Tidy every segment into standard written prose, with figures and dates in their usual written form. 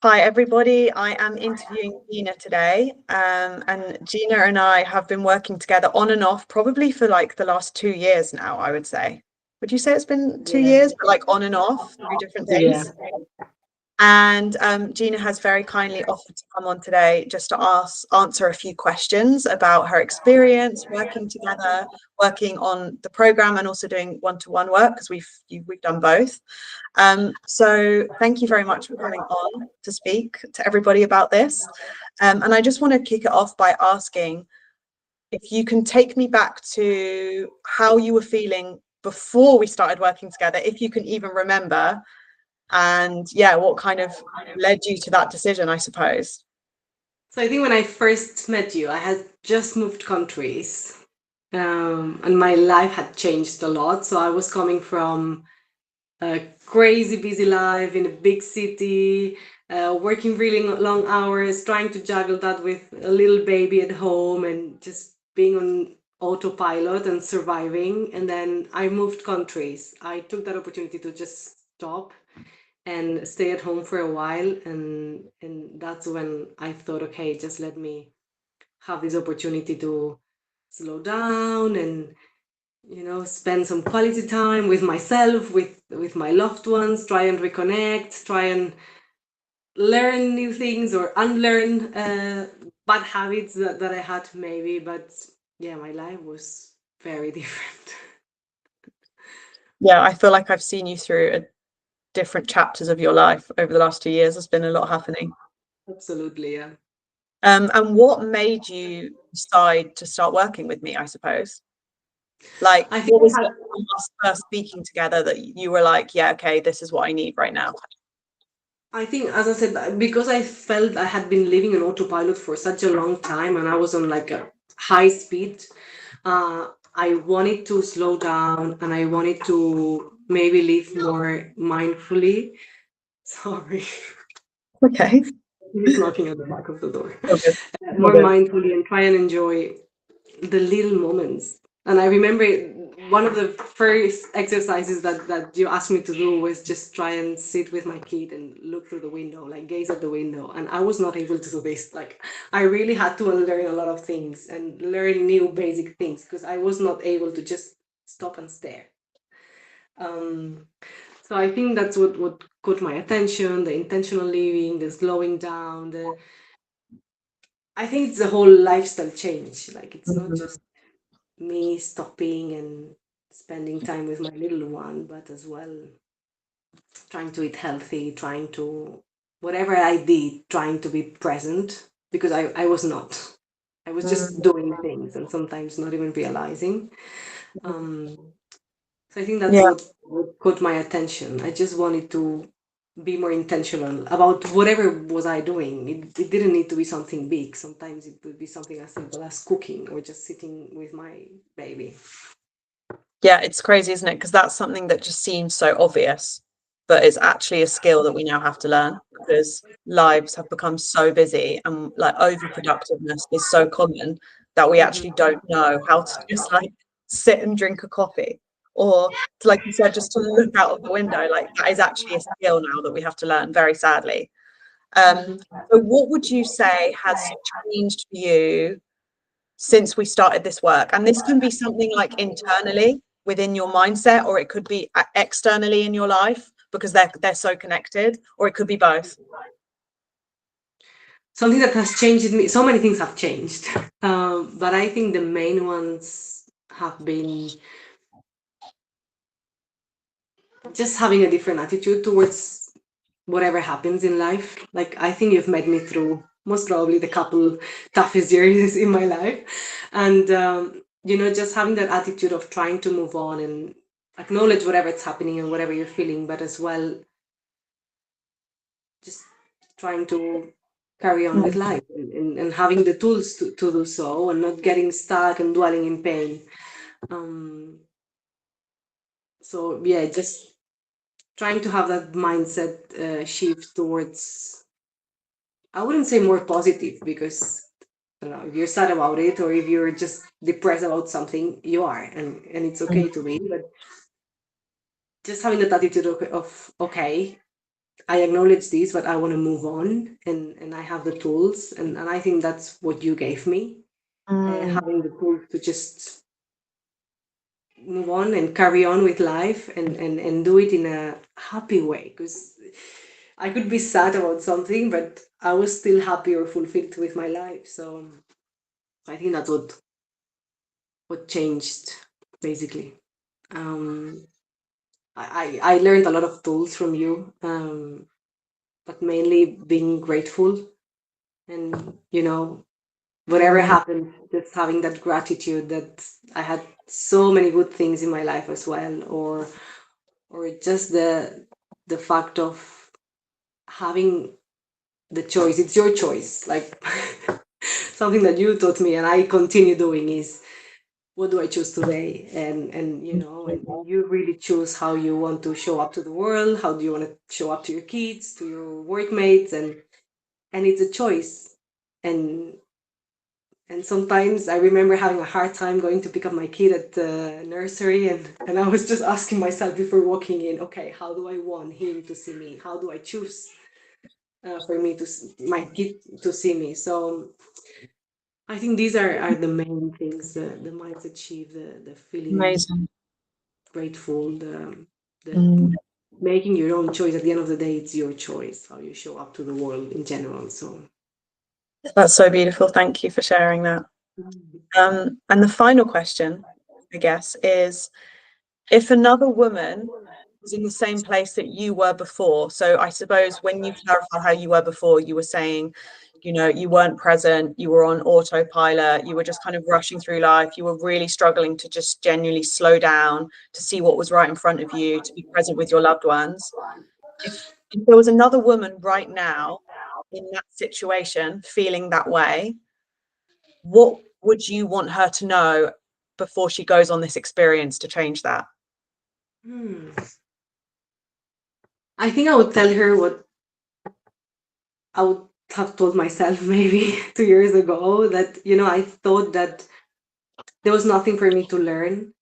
Hi, everybody. I am interviewing Gina today. And Gina and I have been working together on and off probably for like the last 2 years now, I would say. Would you say it's been two Yeah, years, but like on and off through different yeah. things? And Gina has very kindly offered to come on today just to answer a few questions about her experience working together, working on the program, and also doing one-to-one work because we've done both. So thank you very much for coming on to speak to everybody about this. And I just want to kick it off by asking if you can take me back to how you were feeling before we started working together, if you can even remember, and yeah, what kind of led you to that decision, I suppose. So I think when I first met you, I had just moved countries, and my life had changed a lot. So I was coming from a crazy busy life in a big city, working really long hours, trying to juggle that with a little baby at home and just being on autopilot and surviving. And then I moved countries. I took that opportunity to just stop and stay at home for a while, and that's when I thought, okay, just let me have this opportunity to slow down and spend some quality time with myself, with my loved ones, try and reconnect, try and learn new things or unlearn bad habits that I had maybe. But yeah, my life was very different. Yeah, I feel like I've seen you through different chapters of your life over the last 2 years. There's been a lot happening. Absolutely, yeah. And what made you decide to start working with me, I suppose? Like, I think what was I it had from us first speaking together that you were like, yeah, okay, this is what I need right now? I think, as I said, because I felt I had been living on autopilot for such a long time and I was on like a high speed, I wanted to slow down and I wanted to maybe live more mindfully. Sorry, Okay. he's knocking at the back of the door. All good. All More good. mindfully and try and enjoy the little moments. And I remember one of the first exercises that you asked me to do was just try and sit with my kid and look through the window, like gaze at the window. And I was not able to do this. Like I really had to unlearn a lot of things and learn new basic things because I was not able to just stop and stare. Um, so I think that's what caught my attention: the intentional living, the slowing down, the I think it's a whole lifestyle change. Like it's not Mhm. just me stopping and spending time with my little one, but as well trying to eat healthy, trying to, whatever I did, trying to be present because I was not. I was just doing things and sometimes not even realizing. Um, so I think that's Yeah, what caught my attention. I just wanted to be more intentional about whatever was I doing. It didn't need to be something big. Sometimes it would be something as simple as cooking or just sitting with my baby. yeah, it's crazy, isn't it? Because that's something that just seems so obvious, but it's actually a skill that we now have to learn because lives have become so busy and like overproductiveness is so common that we actually Mhm. don't know how to just like sit and drink a coffee or to, like you said, just to look out of the window. Like that is actually a skill now that we have to learn, very sadly. Um, Mhm. so what would you say has changed for you since we started this work? And this can be something like internally within your mindset, or it could be externally in your life because they're so connected, or it could be both. Something that has changed in me. So many things have changed, but I think the main ones have been just having a different attitude towards whatever happens in life. Like I think you've met me through most probably the couple toughest years in my life, and just having that attitude of trying to move on and acknowledge whatever's happening and whatever you're feeling, but as well just trying to carry on with life and having the tools to do so and not getting stuck and dwelling in pain. Um, so yeah, just trying to have that mindset shift towards, I wouldn't say more positive because I don't know, if you're sad about it or if you're just depressed about something, you are, and it's okay to be, but just having that attitude of okay, I acknowledge this, but I want to move on, and I have the tools, and I think that's what you gave me, having the tools to just move on and carry on with life, and do it in a happy way, because I could be sad about something, but I was still happy or fulfilled with my life. So I think that's what changed, basically. Um, I learned a lot of tools from you, but mainly being grateful, and whatever happened, just having that gratitude that I had so many good things in my life as well, or just the fact of having the choice. It's your choice, like something that you taught me and I continue doing is, what do I choose today? And you really choose how you want to show up to the world, how do you want to show up to your kids, to your workmates, and it's a choice. And and sometimes I remember having a hard time going to pick up my kid at the nursery, and I was just asking myself before walking in, okay, how do I want him to see me? How do I choose for me my kid to see me? So I think these are the main things: the mindset shift, the feeling Amazing. grateful, the Mm. making your own choice. At the end of the day, it's your choice how you show up to the world in general. So That's so beautiful. Thank you for sharing that. And the final question, I guess, is if another woman was in the same place that you were before. So I suppose when you clarify how you were before, you were saying, you weren't present, you were on autopilot, you were just kind of rushing through life, you were really struggling to just genuinely slow down, to see what was right in front of you, to be present with your loved ones. If there was another woman right now in that situation, feeling that way, what would you want her to know before she goes on this experience to change that? hmm. I think I would tell her what I would have told myself maybe 2 years ago, that I thought that there was nothing for me to learn,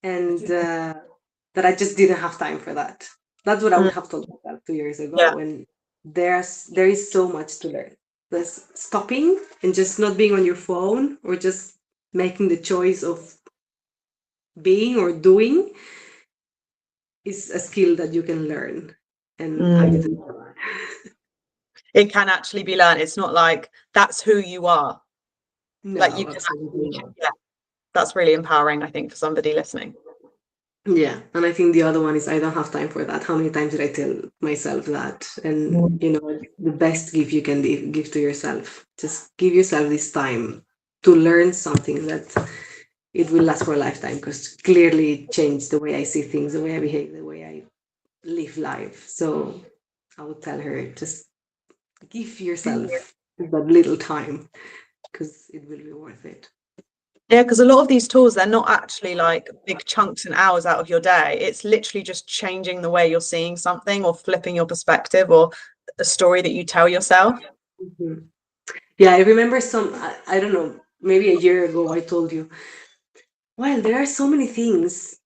and that I just didn't have time for that. That's what I Mm, would have told myself 2 years yeah. ago. And there is so much to learn. There's stopping and just not being on your phone, or just making the choice of being or doing, is a skill that you can learn. And I didn't Mm. know that. It can actually be learned. It's not like that's who you are. Like you No, can absolutely actually, not. yeah, that's really empowering, I think, for somebody listening. Yeah, and I think the other one is, I don't have time for that. How many times did I tell myself that? And Mm. the best gift you can give to yourself. Just give yourself this time to learn something that it will last for a lifetime, because clearly it changed the way I see things, the way I behave, the way I live life. So I would tell her, just give yourself that little time, because it will be worth it. Yeah, because a lot of these tools, they're not actually like big chunks and hours out of your day. It's literally just changing the way you're seeing something or flipping your perspective or a story that you tell yourself. Mhm. Yeah, I remember I don't know, maybe a year ago I told you, well, there are so many things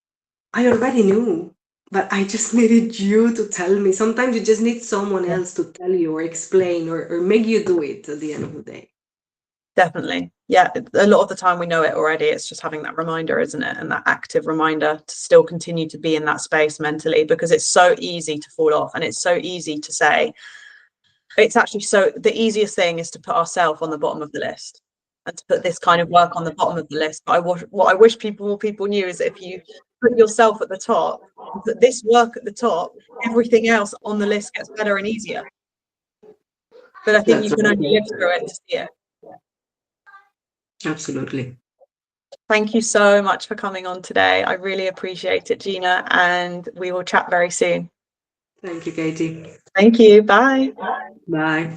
I already knew, but I just needed you to tell me. Sometimes you just need someone else to tell you or explain, or make you do it at the end of the day. Definitely. Yeah, a lot of the time we know it already. It's just having that reminder, isn't it? And that active reminder to still continue to be in that space mentally, because it's so easy to fall off and it's so easy to say, it's actually so the easiest thing is to put ourselves on the bottom of the list and to put this kind of work on the bottom of the list. But what I wish more people knew is that if you put yourself at the top, put this work at the top, everything else on the list gets better and easier. But I think That's you can only right. live through it to see it. Absolutely. Thank you so much for coming on today. I really appreciate it, Gina, and we will chat very soon. Thank you, Katie. Thank you. Bye. Bye.